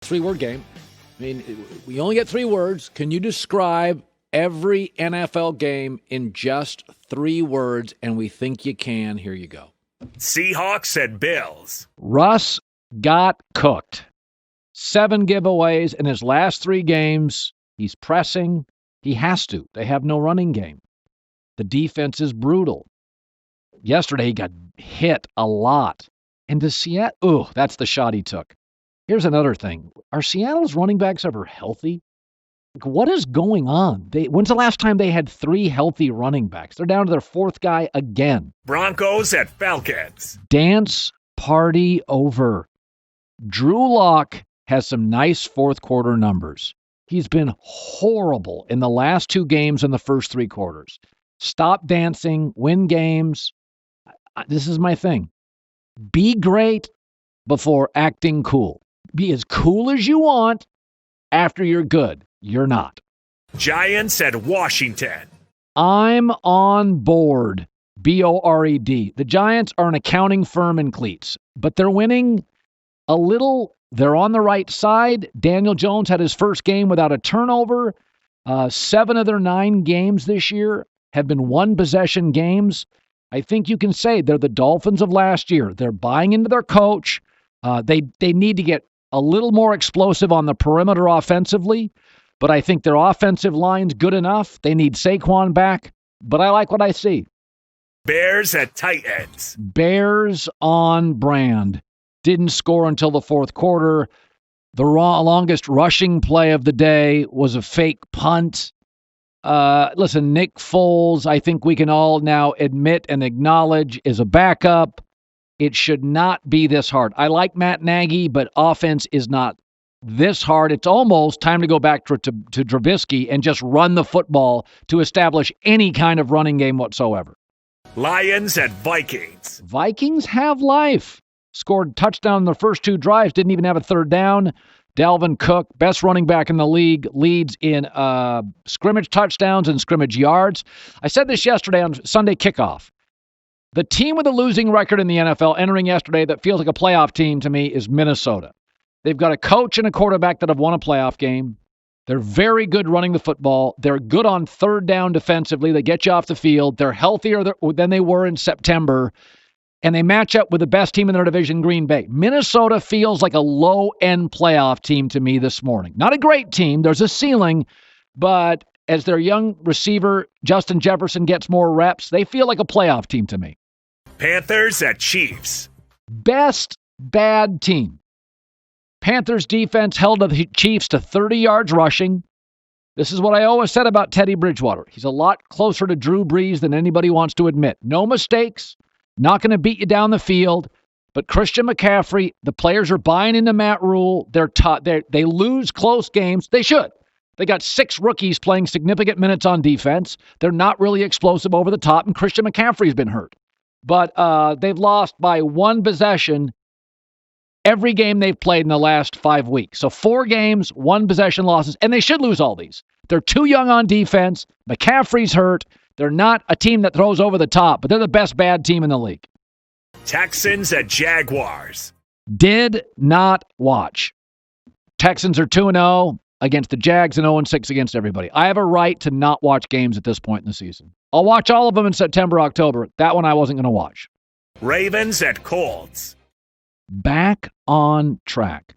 Three-word game. I mean, we only get 3 words. Can you describe every NFL game in just 3 words? And we think you can. Here you go. Seahawks and Bills. Russ got cooked. 7 giveaways in his last 3 games. He's pressing. He has to. They have no running game. The defense is brutal. Yesterday, he got hit a lot. And to Seattle, that's the shot he took. Here's another thing. Are Seattle's running backs ever healthy? What is going on? When's the last time they had 3 healthy running backs? They're down to their 4th guy again. Broncos at Falcons. Dance party over. Drew Lock has some nice fourth quarter numbers. He's been horrible in the last 2 games in the first 3 quarters. Stop dancing, win games. This is my thing. Be great before acting cool. Be as cool as you want after you're good. You're not. Giants at Washington. I'm on board. B-O-R-E-D. The Giants are an accounting firm in cleats, but they're winning a little. They're on the right side. Daniel Jones had his first game without a turnover. 7 of their 9 games this year have been one-possession games. I think you can say they're the Dolphins of last year. They're buying into their coach. They need to get a little more explosive on the perimeter offensively, but I think their offensive line's good enough. They need Saquon back, but I like what I see. Bears at Titans. Bears on brand. Didn't score until the 4th quarter. The longest rushing play of the day was a fake punt. Listen, Nick Foles, I think we can all now admit and acknowledge, is a backup. It should not be this hard. I like Matt Nagy, but offense is not this hard. It's almost time to go back to Trubisky and just run the football to establish any kind of running game whatsoever. Lions at Vikings. Vikings have life. Scored touchdown in the first 2 drives, didn't even have a 3rd down. Dalvin Cook, best running back in the league, leads in scrimmage touchdowns and scrimmage yards. I said this yesterday on Sunday kickoff. The team with a losing record in the NFL entering yesterday that feels like a playoff team to me is Minnesota. They've got a coach and a quarterback that have won a playoff game. They're very good running the football. They're good on 3rd down defensively. They get you off the field. They're healthier than they were in September. And they match up with the best team in their division, Green Bay. Minnesota feels like a low-end playoff team to me this morning. Not a great team. There's a ceiling. But as their young receiver, Justin Jefferson, gets more reps, they feel like a playoff team to me. Panthers at Chiefs. Best bad team. Panthers defense held the Chiefs to 30 yards rushing. This is what I always said about Teddy Bridgewater. He's a lot closer to Drew Brees than anybody wants to admit. No mistakes. Not going to beat you down the field. But Christian McCaffrey, the players are buying into Matt Rule. They lose close games. They should. They got 6 rookies playing significant minutes on defense. They're not really explosive over the top, and Christian McCaffrey's been hurt. But they've lost by 1 possession every game they've played in the last 5 weeks. So 4 games, 1 possession losses, and they should lose all these. They're too young on defense. McCaffrey's hurt. They're not a team that throws over the top, but they're the best bad team in the league. Texans at Jaguars. Did not watch. Texans are 2-0 against the Jags and 0-6 against everybody. I have a right to not watch games at this point in the season. I'll watch all of them in September, October. That one I wasn't going to watch. Ravens at Colts. Back on track.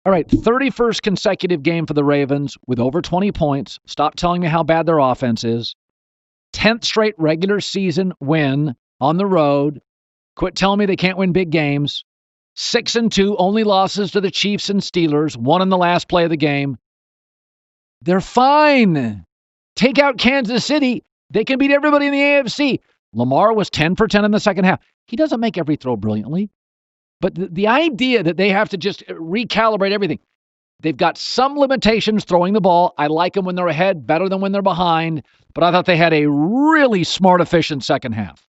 All right, 31st consecutive game for the Ravens with over 20 points. Stop telling me how bad their offense is. 10th straight regular season win on the road. Quit telling me they can't win big games. 6-2, only losses to the Chiefs and Steelers, 1 in the last play of the game. They're fine. Take out Kansas City. They can beat everybody in the AFC. Lamar was 10 for 10 in the second half. He doesn't make every throw brilliantly. But the idea that they have to just recalibrate everything. They've got some limitations throwing the ball. I like them when they're ahead, better than when they're behind. But I thought they had a really smart, efficient second half.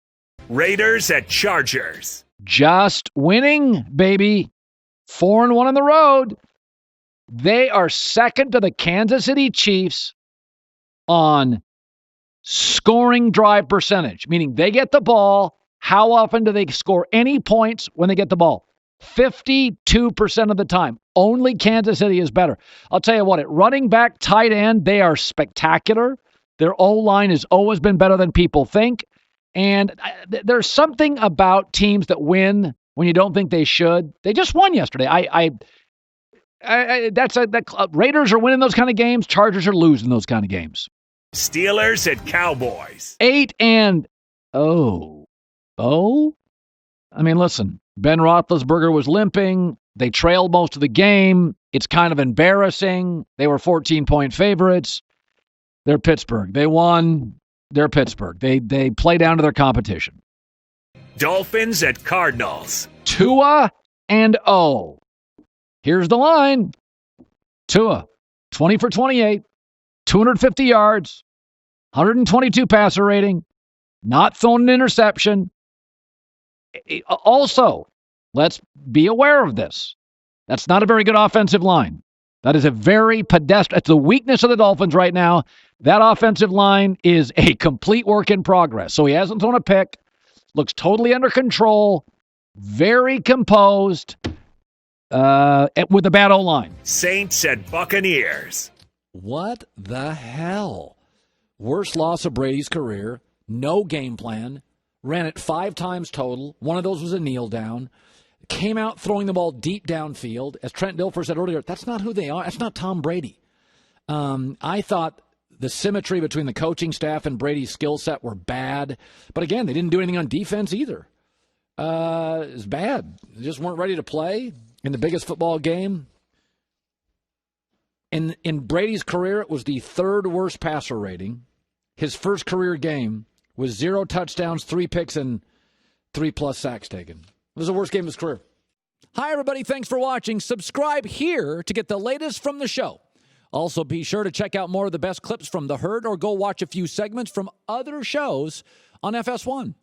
Raiders at Chargers. Just winning, baby. 4-1 on the road. They are second to the Kansas City Chiefs on scoring drive percentage, meaning they get the ball. How often do they score any points when they get the ball? 52% of the time. Only Kansas City is better. I'll tell you what, at running back, tight end, they are spectacular. Their O-line has always been better than people think. And there's something about teams that win when you don't think they should. They just won yesterday. Raiders are winning those kind of games. Chargers are losing those kind of games. Steelers at Cowboys. 8-0. I mean, listen, Ben Roethlisberger was limping. They trailed most of the game. It's kind of embarrassing. They were 14-point favorites. They're Pittsburgh. They won. They're Pittsburgh. They play down to their competition. Dolphins at Cardinals. 2-0. Here's the line. Tua, 20 for 28, 250 yards, 122 passer rating, not thrown an interception. Also, let's be aware of this. That's not a very good offensive line. That is a very pedestrian. It's the weakness of the Dolphins right now. That offensive line is a complete work in progress. So he hasn't thrown a pick. Looks totally under control. Very composed. With a bad O-line. Saints at Buccaneers. What the hell? Worst loss of Brady's career. No game plan. Ran it 5 times total. One of those was a kneel down. Came out throwing the ball deep downfield. As Trent Dilfer said earlier, that's not who they are. That's not Tom Brady. I thought the symmetry between the coaching staff and Brady's skill set were bad. But again, they didn't do anything on defense either. It was bad. They just weren't ready to play in the biggest football game. In Brady's career, it was the 3rd worst passer rating. His first career game was 0 touchdowns, 3 picks, and 3+ sacks taken. It was the worst game of his career. Hi, everybody. Thanks for watching. Subscribe here to get the latest from the show. Also, be sure to check out more of the best clips from The Herd or go watch a few segments from other shows on FS1.